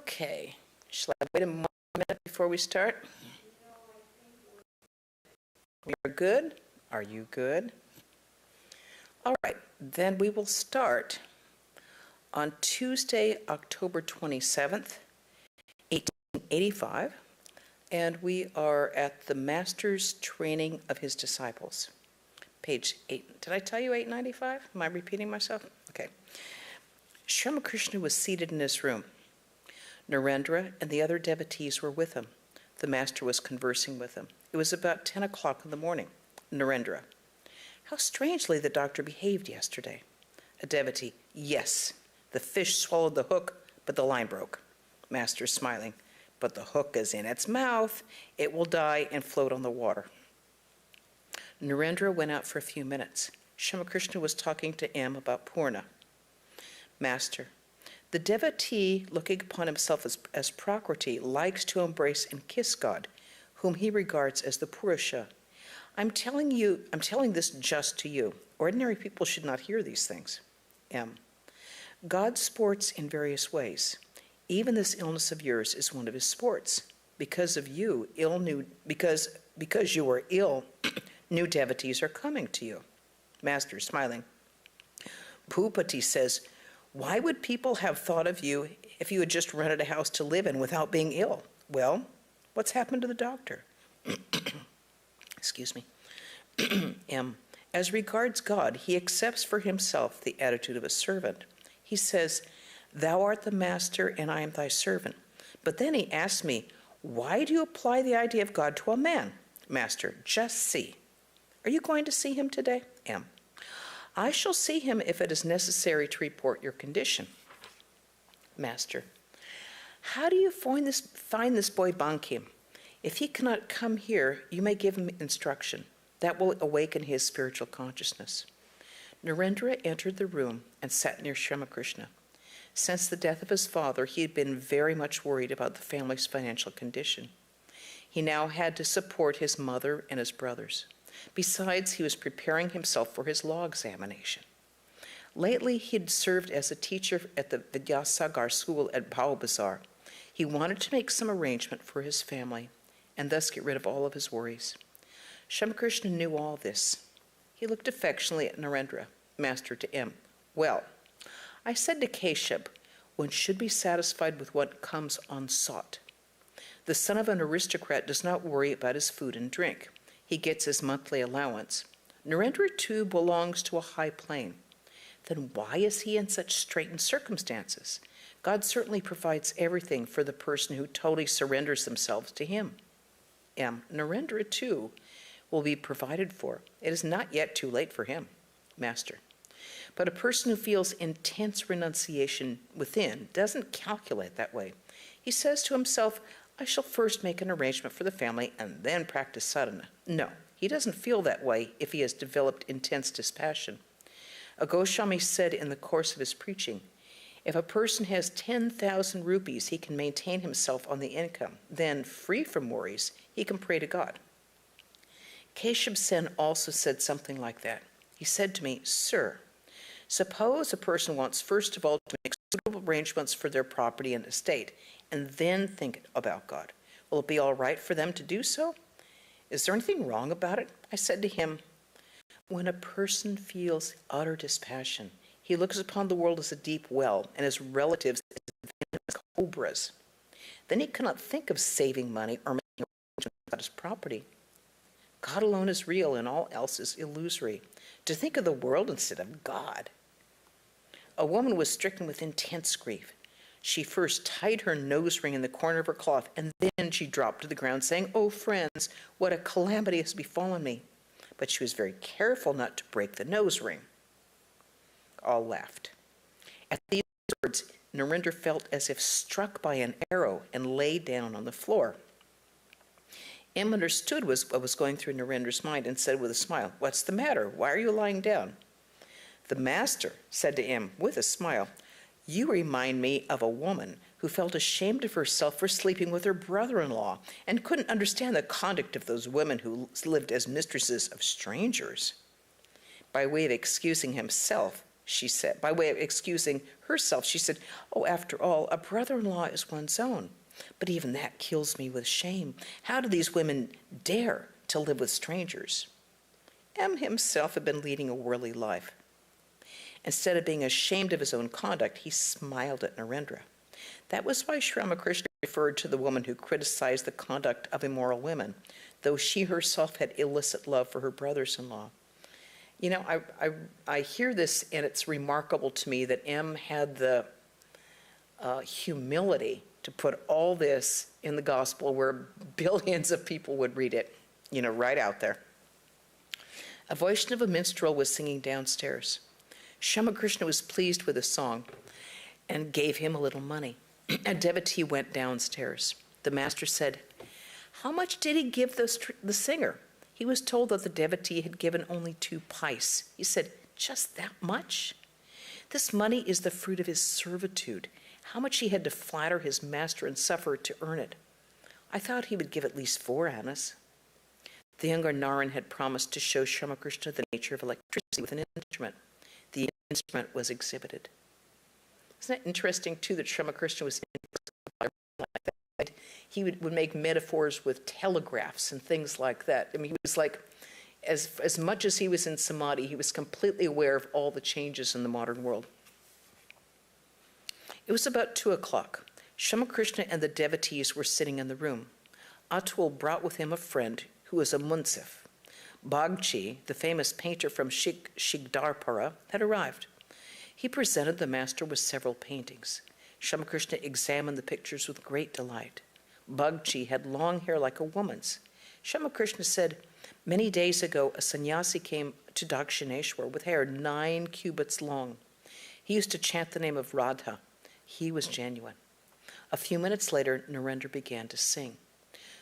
Okay, shall I wait a minute before we start? We are good? Are you good? All right, then we will start on Tuesday, October 27th, 1885, and we are at the Master's Training of His Disciples, page 8. Did I tell you 895? Am I repeating myself? Okay. Sri Ramakrishna was seated in his room. Narendra and the other devotees were with him. The Master was conversing with him. It was about 10 o'clock in the morning. Narendra: how strangely the doctor behaved yesterday. A devotee: yes, the fish swallowed the hook, but the line broke. Master smiling: but the hook is in its mouth. It will die and float on the water. Narendra went out for a few minutes. Sri Ramakrishna was talking to M about Purna. Master: the devotee, looking upon himself as Prakriti, likes to embrace and kiss God, whom he regards as the Purusha. I'm telling this just to you. Ordinary people should not hear these things. M: God sports in various ways. Even this illness of yours is one of his sports. Because of you, because you are ill, new devotees are coming to you. Master smiling: Bhupati says, why would people have thought of you if you had just rented a house to live in without being ill? Well, what's happened to the doctor? Excuse me. M: as regards God, he accepts for himself the attitude of a servant. He says, thou art the master and I am thy servant. But then he asks me, why do you apply the idea of God to a man? Master: just see. Are you going to see him today? M: I shall see him if it is necessary to report your condition. Master: how do you find this boy Bankim? If he cannot come here, you may give him instruction. That will awaken his spiritual consciousness. Narendra entered the room and sat near Sri Ramakrishna. Since the death of his father, he had been very much worried about the family's financial condition. He now had to support his mother and his brothers. Besides, he was preparing himself for his law examination. Lately, he had served as a teacher at the Vidyasagar school at Bhau Bazaar. He wanted to make some arrangement for his family and thus get rid of all of his worries. Sri Ramakrishna knew all this. He looked affectionately at Narendra. Master to M: well, I said to Keshab, one should be satisfied with what comes unsought. The son of an aristocrat does not worry about his food and drink. He gets his monthly allowance. Narendra too belongs to a high plane. Then why is he in such straitened circumstances? God certainly provides everything for the person who totally surrenders themselves to him. M: Narendra too will be provided for. It is not yet too late for him. Master: but a person who feels intense renunciation within doesn't calculate that way. He says to himself, I shall first make an arrangement for the family and then practice sadhana. No, he doesn't feel that way if he has developed intense dispassion. A Goswami said in the course of his preaching, if a person has 10,000 rupees, he can maintain himself on the income. Then, free from worries, he can pray to God. Keshab Sen also said something like that. He said to me, sir, suppose a person wants first of all to make suitable arrangements for their property and estate, and then think about God. Will it be all right for them to do so? Is there anything wrong about it? I said to him, when a person feels utter dispassion, he looks upon the world as a deep well and his relatives as cobras. Then he cannot think of saving money or making arrangements about his property. God alone is real and all else is illusory. To think of the world instead of God. A woman was stricken with intense grief. She first tied her nose ring in the corner of her cloth, and then she dropped to the ground, saying, oh, friends, what a calamity has befallen me. But she was very careful not to break the nose ring. All laughed. At these words, Narendra felt as if struck by an arrow and lay down on the floor. M understood what was going through Narendra's mind and said with a smile, what's the matter? Why are you lying down? The master said to M with a smile, you remind me of a woman who felt ashamed of herself for sleeping with her brother-in-law and couldn't understand the conduct of those women who lived as mistresses of strangers. By way of excusing himself, she said, by way of excusing herself. She said, "Oh, after all, a brother-in-law is one's own. But even that kills me with shame. How do these women dare to live with strangers?" M himself had been leading a worldly life. Instead of being ashamed of his own conduct, he smiled at Narendra. That was why Sri Ramakrishna referred to the woman who criticized the conduct of immoral women, though she herself had illicit love for her brothers-in-law. You know, I hear this, and it's remarkable to me that M had the humility to put all this in the gospel where billions of people would read it, you know, right out there. A Vaishnava minstrel was singing downstairs. Sri Ramakrishna was pleased with the song and gave him a little money. A devotee went downstairs. The master said, "How much did he give the singer?" He was told that the devotee had given only 2 pice. He said, "Just that much?" This money is the fruit of his servitude. How much he had to flatter his master and suffer to earn it. I thought he would give at least 4 annas. The younger Naran had promised to show Sri Ramakrishna the nature of electricity with an instrument. The instrument was exhibited. Isn't that interesting, too, that Sri Ramakrishna was like that? He would make metaphors with telegraphs and things like that. I mean, he was like, as much as he was in samadhi, he was completely aware of all the changes in the modern world. It was about 2 o'clock. Sri Ramakrishna and the devotees were sitting in the room. Atul brought with him a friend who was a munsif. Bagchi, the famous painter from Shigdarpara, had arrived. He presented the master with several paintings. Sri Ramakrishna examined the pictures with great delight. Bagchi had long hair like a woman's. Sri Ramakrishna said, "Many days ago, a sannyasi came to Dakshineshwar with hair 9 cubits long. He used to chant the name of Radha. He was genuine." A few minutes later, Narendra began to sing.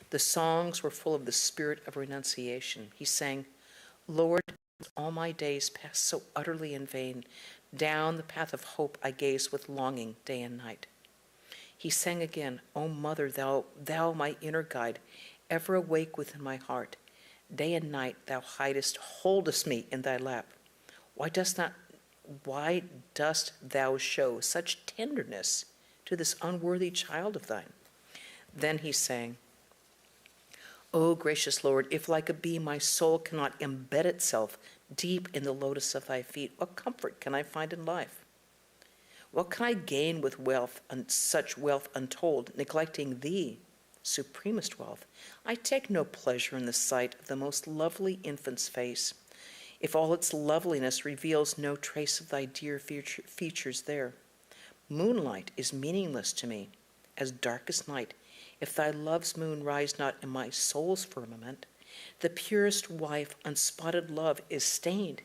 The songs were full of the spirit of renunciation. He sang, "Lord, all my days passed so utterly in vain. Down the path of hope I gaze with longing day and night." He sang again, "O Mother, thou my inner guide, ever awake within my heart. Day and night thou holdest me in thy lap. Why dost thou show such tenderness to this unworthy child of thine?" Then he sang, "O gracious Lord, if like a bee my soul cannot embed itself deep in the lotus of thy feet, what comfort can I find in life? What can I gain with wealth, and such wealth untold, neglecting thee, supremest wealth? I take no pleasure in the sight of the most lovely infant's face, if all its loveliness reveals no trace of thy dear features there. Moonlight is meaningless to me, as darkest night, if thy love's moon rise not in my soul's firmament. The purest wife, unspotted love, is stained,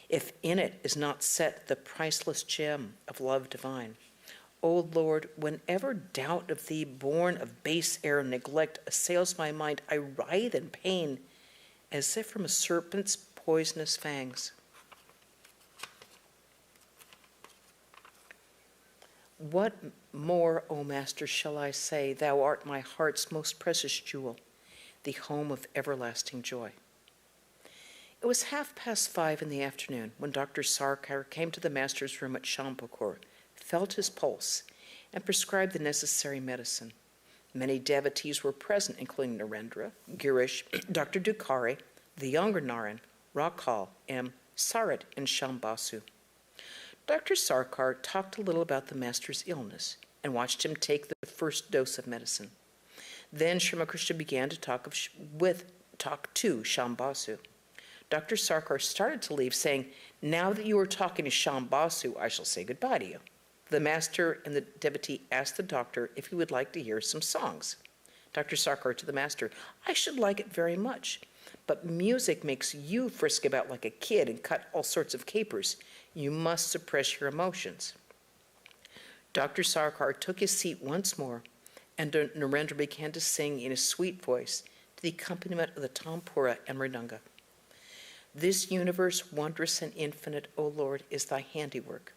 if in it is not set the priceless gem of love divine. O Lord, whenever doubt of thee, born of base air and neglect, assails my mind, I writhe in pain, as if from a serpent's poisonous fangs. What more, O Master, shall I say? Thou art my heart's most precious jewel, the home of everlasting joy." It was 5:30 in the afternoon when Dr. Sarkar came to the master's room at Shampur, felt his pulse, and prescribed the necessary medicine. Many devotees were present, including Narendra, Girish, Dr. Dukhare, the younger Naran, Rakhal, M. Sarat, and Shambasu. Dr. Sarkar talked a little about the master's illness and watched him take the first dose of medicine. Then Sri Ramakrishna began to talk to Shambasu. Dr. Sarkar started to leave, saying, "Now that you are talking to Shambasu, I shall say goodbye to you." The master and the devotee asked the doctor if he would like to hear some songs. Dr. Sarkar to the master, "I should like it very much, but music makes you frisk about like a kid and cut all sorts of capers. You must suppress your emotions." Dr. Sarkar took his seat once more, and Narendra began to sing in a sweet voice to the accompaniment of the tampura and mridanga. "This universe, wondrous and infinite, O Lord, is thy handiwork,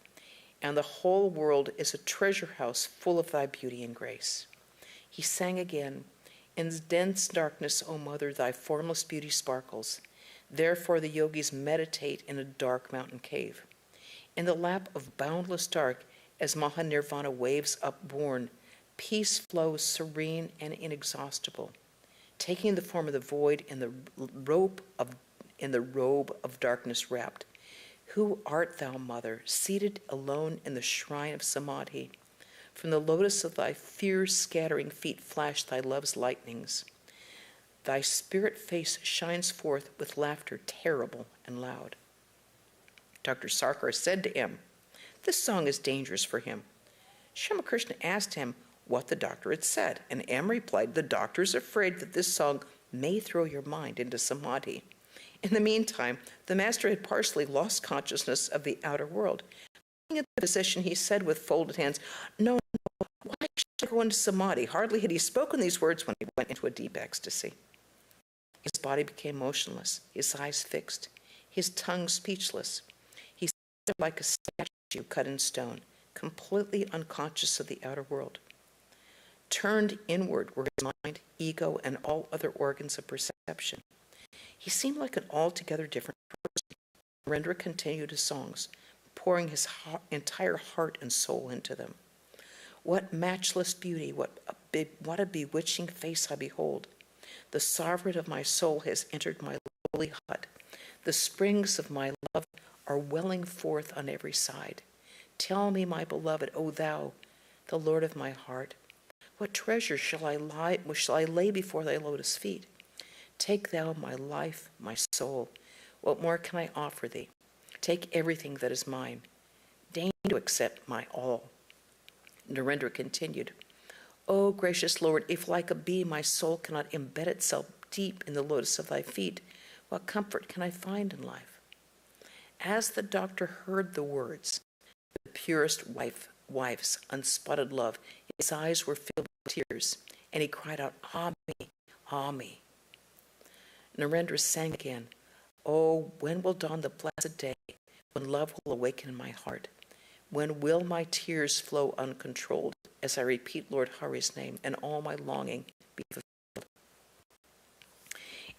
and the whole world is a treasure house full of thy beauty and grace." He sang again, "In dense darkness, O Mother, thy formless beauty sparkles. Therefore the yogis meditate in a dark mountain cave. In the lap of boundless dark, as Mahanirvana waves upborne, peace flows serene and inexhaustible, taking the form of the void in the robe of darkness wrapped. Who art thou, Mother, seated alone in the shrine of Samadhi? From the lotus of thy fear-scattering feet flash thy love's lightnings. Thy spirit face shines forth with laughter terrible and loud. Dr. Sarkar said to M, this song is dangerous for him. Ramakrishna asked him what the doctor had said, and M replied, the doctor is afraid that this song may throw your mind into samadhi. In the meantime, the master had partially lost consciousness of the outer world. Looking at the physician, he said with folded hands, no, why should I go into samadhi? Hardly had he spoken these words when he went into a deep ecstasy. His body became motionless, his eyes fixed, his tongue speechless. He sat like a statue cut in stone, completely unconscious of the outer world. Turned inward were his mind, ego, and all other organs of perception. He seemed like an altogether different person. Narendra continued his songs, pouring his entire heart and soul into them. What matchless beauty, what a bewitching face I behold. The sovereign of my soul has entered my lowly hut. The springs of my love are welling forth on every side. Tell me, my beloved, O thou, the Lord of my heart, what treasure shall I lay before thy lotus feet? Take thou my life, my soul. What more can I offer thee? Take everything that is mine. Deign to accept my all. Narendra continued, O gracious Lord, if like a bee my soul cannot embed itself deep in the lotus of thy feet, what comfort can I find in life? As the doctor heard the words, the purest wife's unspotted love, his eyes were filled with tears, and he cried out, Ah me, ah me. Narendra sang again, Oh, when will dawn the blessed day, when love will awaken in my heart? When will my tears flow uncontrolled as I repeat Lord Hari's name and all my longing be fulfilled?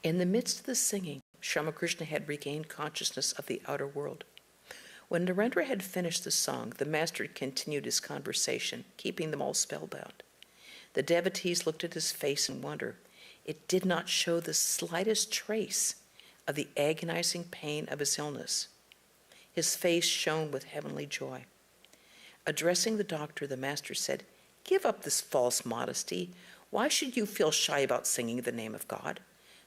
In the midst of the singing, Ramakrishna had regained consciousness of the outer world. When Narendra had finished the song, the master continued his conversation, keeping them all spellbound. The devotees looked at his face in wonder. It did not show the slightest trace of the agonizing pain of his illness. His face shone with heavenly joy. Addressing the doctor, the master said, Give up this false modesty. Why should you feel shy about singing the name of God?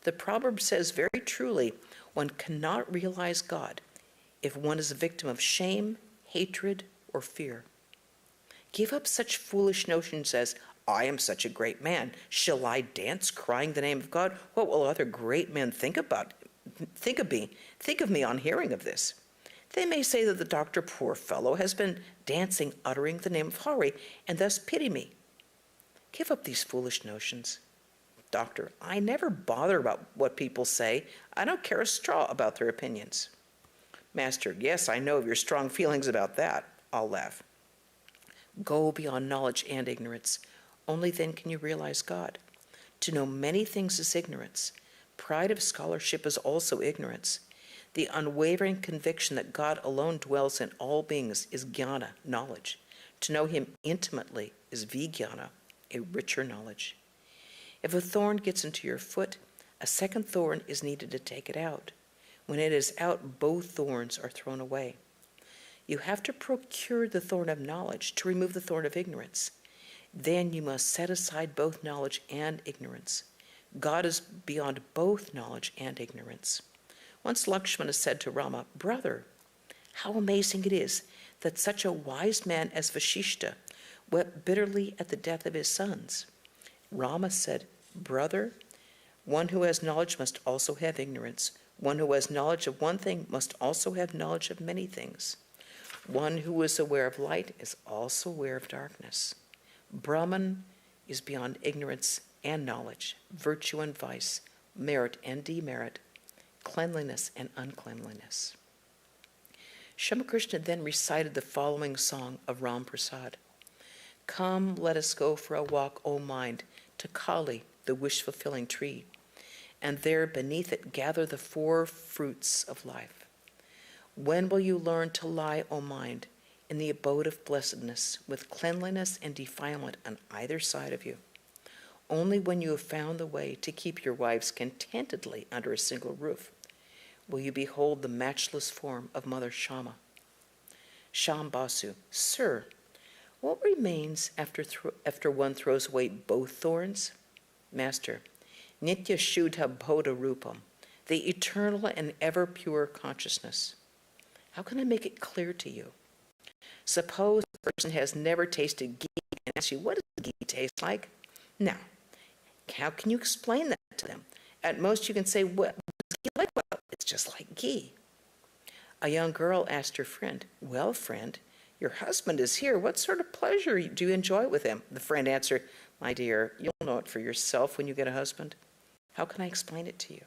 The proverb says very truly, one cannot realize God if one is a victim of shame, hatred, or fear. Give up such foolish notions as, I am such a great man. Shall I dance crying the name of God? What will other great men think of me on hearing of this? They may say that the doctor, poor fellow, has been dancing, uttering the name of Hari, and thus pity me. Give up these foolish notions. Doctor, I never bother about what people say. I don't care a straw about their opinions. Master, yes, I know of your strong feelings about that. I'll laugh. Go beyond knowledge and ignorance. Only then can you realize God. To know many things is ignorance. Pride of scholarship is also ignorance. The unwavering conviction that God alone dwells in all beings is jnana, knowledge. To know him intimately is vijnana, a richer knowledge. If a thorn gets into your foot, a second thorn is needed to take it out. When it is out, both thorns are thrown away. You have to procure the thorn of knowledge to remove the thorn of ignorance. Then you must set aside both knowledge and ignorance. God is beyond both knowledge and ignorance. Once Lakshmana said to Rama, Brother, how amazing it is that such a wise man as Vashishta wept bitterly at the death of his sons. Rama said, Brother, one who has knowledge must also have ignorance. One who has knowledge of one thing must also have knowledge of many things. One who is aware of light is also aware of darkness. Brahman is beyond ignorance and knowledge, virtue and vice, merit and demerit, cleanliness and uncleanliness. Ramakrishna then recited the following song of Ram Prasad. Come, let us go for a walk, O mind, to Kali, the wish-fulfilling tree, and there beneath it gather the four fruits of life. When will you learn to lie, O mind, in the abode of blessedness, with cleanliness and defilement on either side of you? Only when you have found the way to keep your wives contentedly under a single roof will you behold the matchless form of Mother Shama. Shambasu, Sir, what remains after one throws away both thorns? Master, Nitya Shuddha Bodha Rupam, the eternal and ever pure consciousness. How can I make it clear to you? Suppose a person has never tasted ghee and asks you, what does ghee taste like? Now, how can you explain that to them? At most you can say, what does ghee like? Well, it's just like ghee. A young girl asked her friend, well, friend, your husband is here. What sort of pleasure do you enjoy with him? The friend answered, my dear, you'll know it for yourself when you get a husband. How can I explain it to you?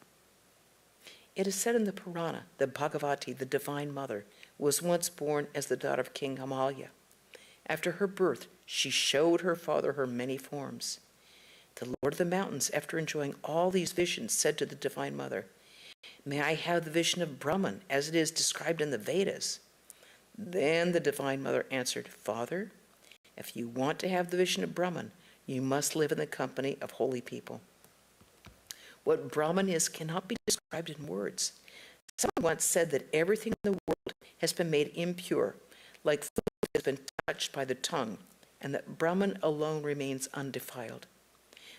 It is said in the Purana that Bhagavati, the Divine Mother, was once born as the daughter of King Himalaya. After her birth, she showed her father her many forms. The Lord of the Mountains, after enjoying all these visions, said to the Divine Mother, may I have the vision of Brahman, as it is described in the Vedas? Then the Divine Mother answered, Father, if you want to have the vision of Brahman, you must live in the company of holy people. What Brahman is cannot be described in words. Someone once said that everything in the world has been made impure, like food has been touched by the tongue, and that Brahman alone remains undefiled.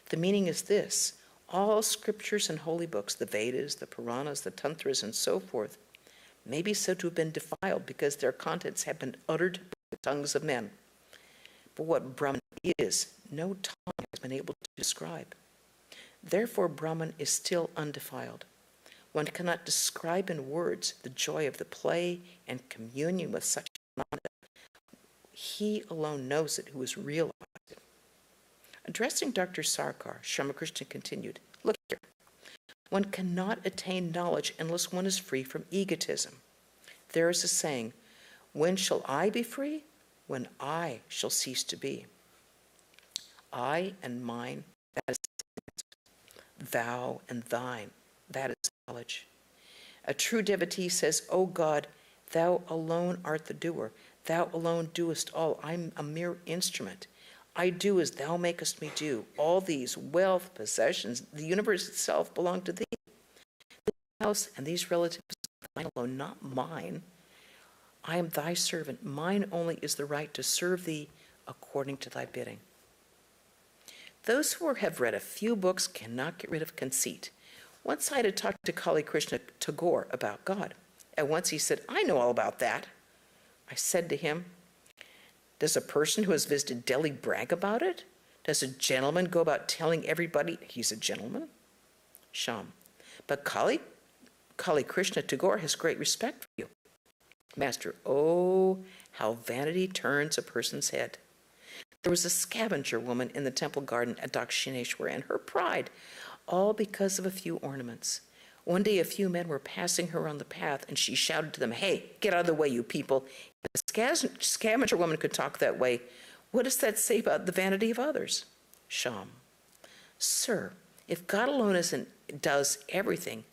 The meaning is this: all scriptures and holy books, the Vedas, the Puranas, the Tantras, and so forth, may be said to have been defiled because their contents have been uttered by the tongues of men. But what Brahman is, no tongue has been able to describe. Therefore, Brahman is still undefiled. One cannot describe in words the joy of the play and communion with such phenomena. He alone knows it who has realized it. Addressing Dr. Sarkar, Sri Ramakrishna continued, look here. One cannot attain knowledge unless one is free from egotism. There is a saying, when shall I be free? When I shall cease to be. I and mine, that is thou and thine, that is knowledge. A true devotee says, O God, thou alone art the doer. Thou alone doest all. I'm a mere instrument. I do as thou makest me do. All these, wealth, possessions, the universe itself belong to thee. This house and these relatives are thine alone, not mine. I am thy servant. Mine only is the right to serve thee according to thy bidding. Those who have read a few books cannot get rid of conceit. Once I had talked to Kali Krishna Tagore about God. At once he said, I know all about that. I said to him, does a person who has visited Delhi brag about it? Does a gentleman go about telling everybody he's a gentleman? Sham. But Kali Krishna Tagore has great respect for you. Master, oh, how vanity turns a person's head. There was a scavenger woman in the temple garden at Dakshineshwar, and her pride, all because of a few ornaments. One day a few men were passing her on the path, and she shouted to them, hey, get out of the way, you people. If a scavenger woman could talk that way, what does that say about the vanity of others? Sham. Sir, if God alone does everything,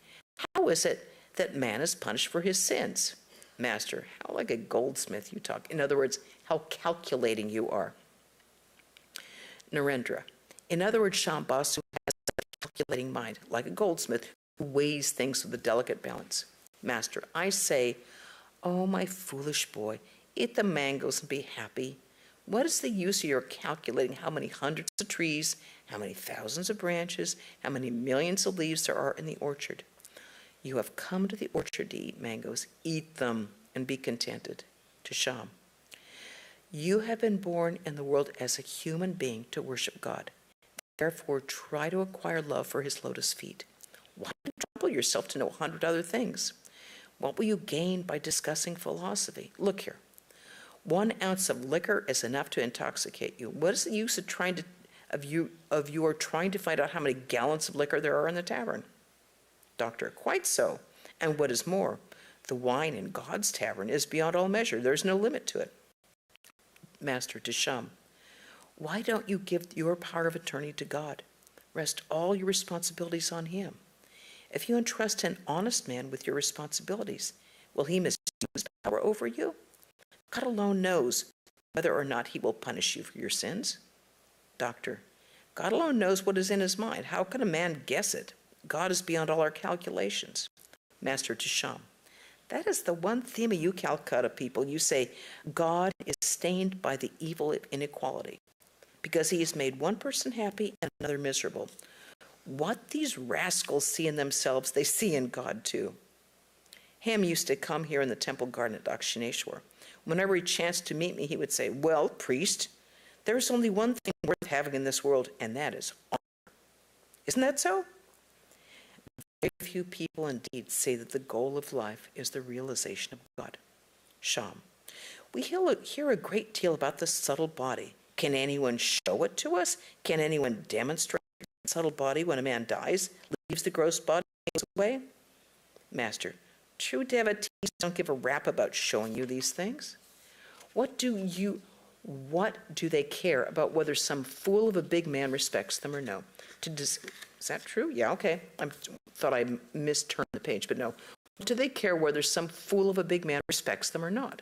how is it that man is punished for his sins? Master, how like a goldsmith you talk. In other words, how calculating you are. Narendra. In other words, Shambasu has a calculating mind, like a goldsmith who weighs things with a delicate balance. Master, I say, oh, my foolish boy, eat the mangoes and be happy. What is the use of your calculating how many hundreds of trees, how many thousands of branches, how many millions of leaves there are in the orchard? You have come to the orchard to eat mangoes. Eat them and be contented. To Sham. You have been born in the world as a human being to worship God. Therefore, try to acquire love for his lotus feet. Why trouble yourself to know 100 other things? What will you gain by discussing philosophy? Look here. 1 ounce of liquor is enough to intoxicate you. What is the use of your trying to find out how many gallons of liquor there are in the tavern? Doctor, quite so. And what is more, the wine in God's tavern is beyond all measure. There's no limit to it. Master, to Sham. Why don't you give your power of attorney to God? Rest all your responsibilities on him. If you entrust an honest man with your responsibilities, will he mistreat his power over you? God alone knows whether or not he will punish you for your sins. Doctor, God alone knows what is in his mind. How can a man guess it? God is beyond all our calculations. Master Tisham, that is the one theme of you Calcutta people. You say, God is stained by the evil of inequality because he has made one person happy and another miserable. What these rascals see in themselves, they see in God too. Ham used to come here in the temple garden at Dakshineshwar. Whenever he chanced to meet me, he would say, well, priest, there's only one thing worth having in this world, and that is honor. Isn't that so? Very few people indeed say that the goal of life is the realization of God. Sham, we hear a great deal about the subtle body. Can anyone show it to us? Can anyone demonstrate the subtle body when a man dies, leaves the gross body, and goes away? Master, true devotees don't give a rap about showing you these things. What do they care about whether some fool of a big man respects them or no? Is that true? Yeah, okay. I thought I misturned the page, but no. Do they care whether some fool of a big man respects them or not?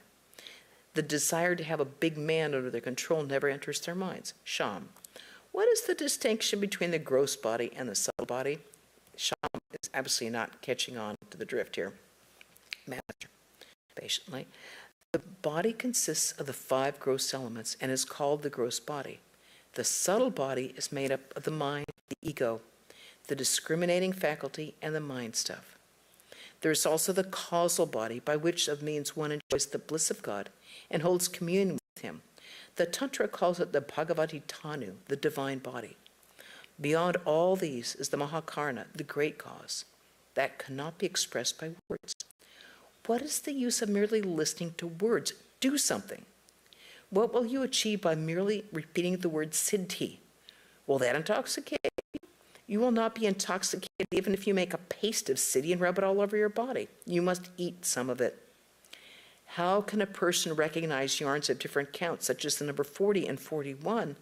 The desire to have a big man under their control never enters their minds. Sham, what is the distinction between the gross body and the subtle body? Sham is absolutely not catching on to the drift here. Master, patiently. The body consists of the 5 gross elements and is called the gross body. The subtle body is made up of the mind, the ego, the discriminating faculty, and the mind stuff. There is also the causal body, by which of means one enjoys the bliss of God and holds communion with him. The Tantra calls it the Bhagavati Tanu, the divine body. Beyond all these is the Mahakarna, the great cause. That cannot be expressed by words. What is the use of merely listening to words? Do something. What will you achieve by merely repeating the word siddhi? Will that intoxicate you? You will not be intoxicated even if you make a paste of siddhi and rub it all over your body. You must eat some of it. How can a person recognize yarns of different counts, such as the number 40 and 41,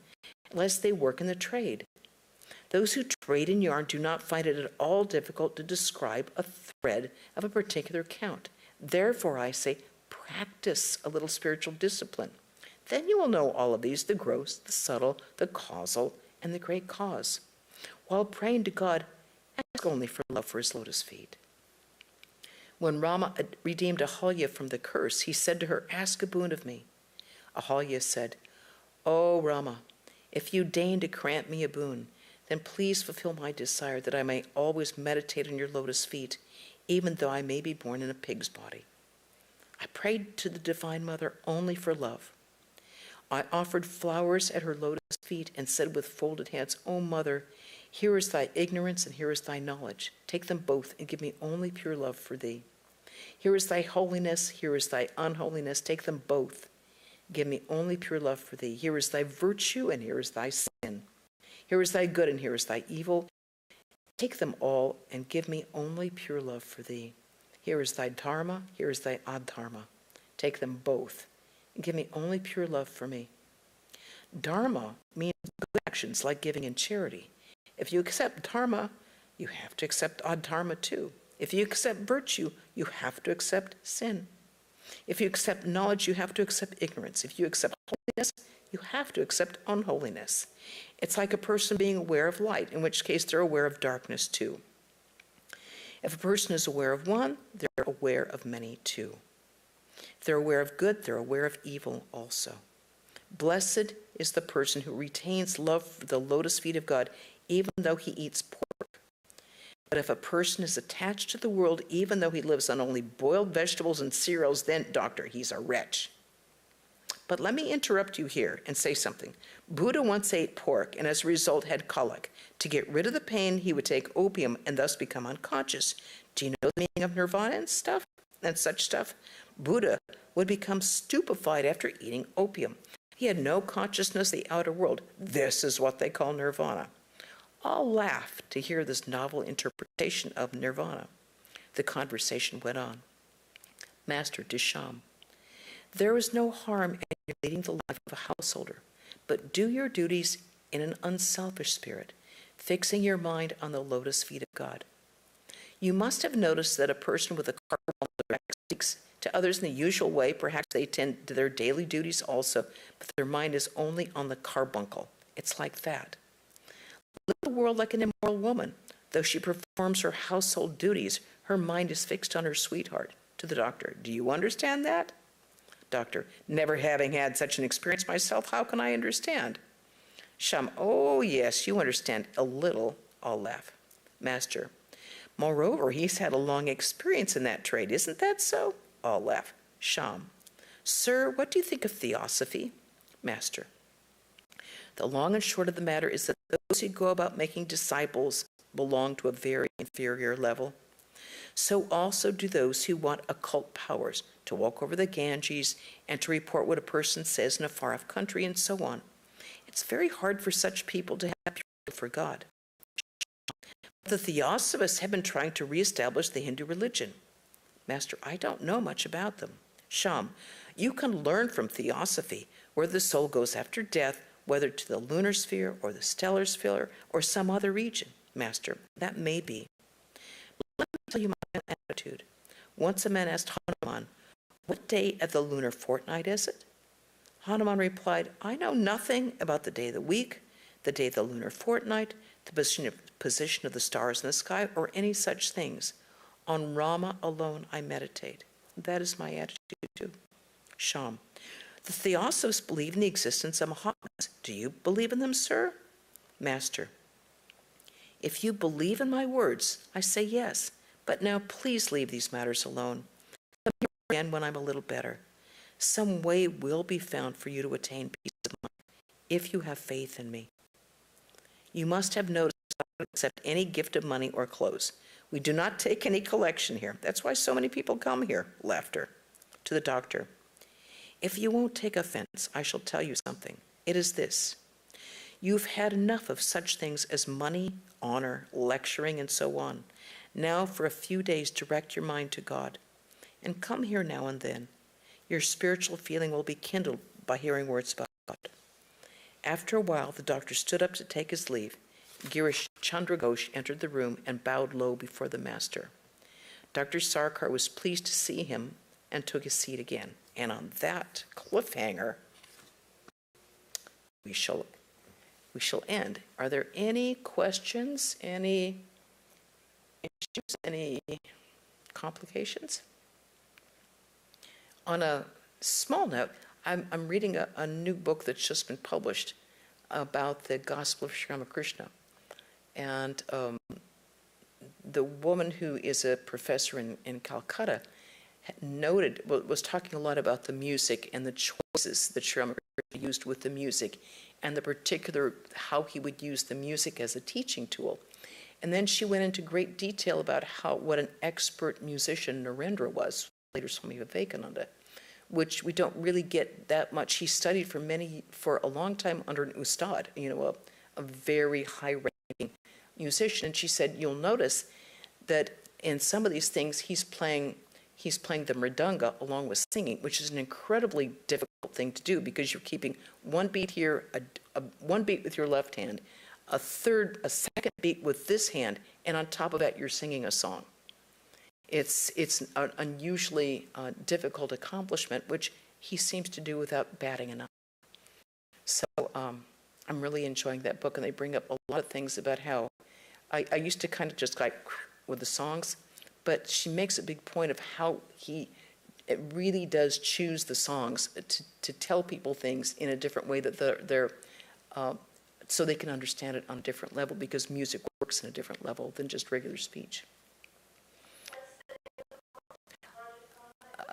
unless they work in the trade? Those who trade in yarn do not find it at all difficult to describe a thread of a particular count. Therefore, I say, practice a little spiritual discipline. Then you will know all of these, the gross, the subtle, the causal, and the great cause. While praying to God, ask only for love for his lotus feet. When Rama redeemed Ahalya from the curse, he said to her, ask a boon of me. Ahalya said, O Rama, if you deign to grant me a boon, then please fulfill my desire that I may always meditate on your lotus feet, even though I may be born in a pig's body. I prayed to the Divine Mother only for love. I offered flowers at her lotus feet and said with folded hands, O Mother, here is thy ignorance and here is thy knowledge. Take them both and give me only pure love for thee. Here is thy holiness, here is thy unholiness. Take them both. Give me only pure love for thee. Here is thy virtue and here is thy sin. Here is thy good and here is thy evil. Take them all and give me only pure love for thee. Here is thy dharma, here is thy adharma. Take them both and give me only pure love for me. Dharma means good actions like giving and charity. If you accept dharma, you have to accept adharma too. If you accept virtue, you have to accept sin. If you accept knowledge, you have to accept ignorance. If you accept holiness, you have to accept unholiness. It's like a person being aware of light, in which case they're aware of darkness too. If a person is aware of one, they're aware of many too. If they're aware of good, they're aware of evil also. Blessed is the person who retains love for the lotus feet of God, even though he eats pork. But if a person is attached to the world, even though he lives on only boiled vegetables and cereals, then, doctor, he's a wretch. But let me interrupt you here and say something. Buddha once ate pork and as a result had colic. To get rid of the pain, he would take opium and thus become unconscious. Do you know the meaning of nirvana and stuff? And such stuff? Buddha would become stupefied after eating opium. He had no consciousness of the outer world. This is what they call nirvana. All laughed to hear this novel interpretation of nirvana. The conversation went on. Master Disham, there is no harm in leading the life of a householder, but do your duties in an unselfish spirit, fixing your mind on the lotus feet of God. You must have noticed that a person with a carpal tunnel seeks to others in the usual way. Perhaps they attend to their daily duties also, but their mind is only on the carbuncle. It's like that. Live the world like an immoral woman. Though she performs her household duties, her mind is fixed on her sweetheart. To the doctor, do you understand that? Doctor, never having had such an experience myself, how can I understand? Sham, oh yes, you understand a little. I'll laugh. Master, moreover, he's had a long experience in that trade, isn't that so? I'll laugh. Sham, sir, what do you think of theosophy? Master, the long and short of the matter is that those who go about making disciples belong to a very inferior level. So also do those who want occult powers, to walk over the Ganges and to report what a person says in a far-off country and so on. It's very hard for such people to have pure for God. The Theosophists have been trying to reestablish the Hindu religion. Master, I don't know much about them. Sham, you can learn from Theosophy where the soul goes after death, whether to the lunar sphere or the stellar sphere or some other region. Master, that may be. Let me tell you my attitude. Once a man asked Hanuman, what day of the lunar fortnight is it? Hanuman replied, I know nothing about the day of the week, the day of the lunar fortnight, the position of the stars in the sky, or any such things. On Rama alone I meditate. That is my attitude too. Sham, the Theosophists believe in the existence of Mahatmas. Do you believe in them, sir? Master, if you believe in my words, I say yes. But now please leave these matters alone. Come here again when I'm a little better. Some way will be found for you to attain peace of mind, if you have faith in me. You must have noticed I don't accept any gift of money or clothes. We do not take any collection here. That's why so many people come here. Laughter. To the doctor. If you won't take offense, I shall tell you something. It is this. You've had enough of such things as money, honor, lecturing, and so on. Now for a few days direct your mind to God. And come here now and then. Your spiritual feeling will be kindled by hearing words about God. After a while, the doctor stood up to take his leave. Girish Chandra Ghosh entered the room and bowed low before the master. Dr. Sarkar was pleased to see him and took his seat again. And on that cliffhanger, we shall end. Are there any questions, any issues, any complications? On a small note, I'm reading a new book that's just been published about the Gospel of Sri Ramakrishna. And the woman who is a professor in Calcutta was talking a lot about the music and the choices that Sri Ramakrishna used with the music and the particular how he would use the music as a teaching tool. And then she went into great detail about what an expert musician Narendra was, later Swami Vivekananda, which we don't really get that much. He studied for a long time under an ustad, a very high-ranking musician. And she said, you'll notice that in some of these things he's playing the mridanga along with singing, which is an incredibly difficult thing to do because you're keeping one beat here, one beat with your left hand, a second beat with this hand, and on top of that you're singing a song. It's an unusually difficult accomplishment, which he seems to do without batting an eye. So I'm really enjoying that book, and they bring up a lot of things about how I used to kind of just like with the songs, but she makes a big point of how it really does choose the songs to tell people things in a different way that they're so they can understand it on a different level, because music works in a different level than just regular speech.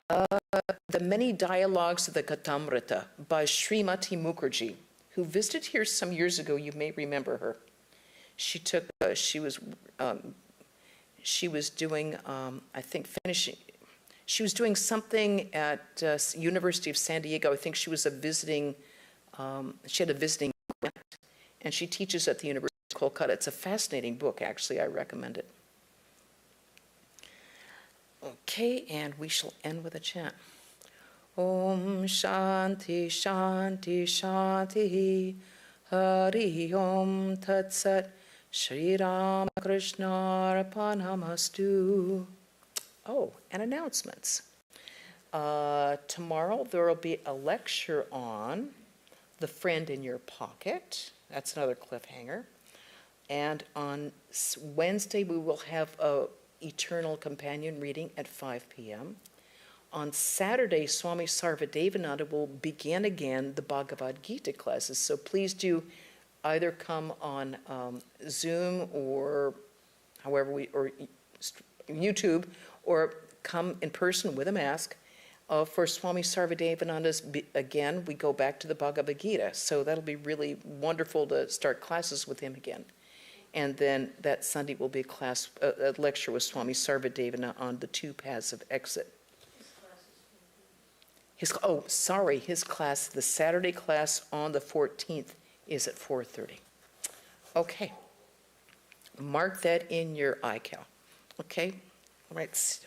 The Many Dialogues of the Katamrita by Srimati Mukherjee, who visited here some years ago. You may remember her. She was doing, I think, she was doing something at University of San Diego. I think she was she had a visiting grant, and she teaches at the University of Kolkata. It's a fascinating book, actually. I recommend it. Okay, and we shall end with a chant. Om Shanti Shanti Shanti Hari Om Tat Sat Sri Ramakrishna Arpanamastu. Oh, and announcements. Tomorrow, there will be a lecture on The Friend in Your Pocket. That's another cliffhanger. And on Wednesday, we will have a Eternal Companion reading at 5 p.m. On Saturday, Swami Sarvadevananda will begin again the Bhagavad Gita classes. So please do either come on Zoom or or YouTube, or come in person with a mask. For Swami Sarvadevananda's, again, we go back to the Bhagavad Gita. So that'll be really wonderful to start classes with him again. And then that Sunday will be a lecture with Swami Sarvadevananda on the 2 paths of exit. His class, the Saturday class on the 14th is at 4:30. Okay. Mark that in your iCal. Okay? All right.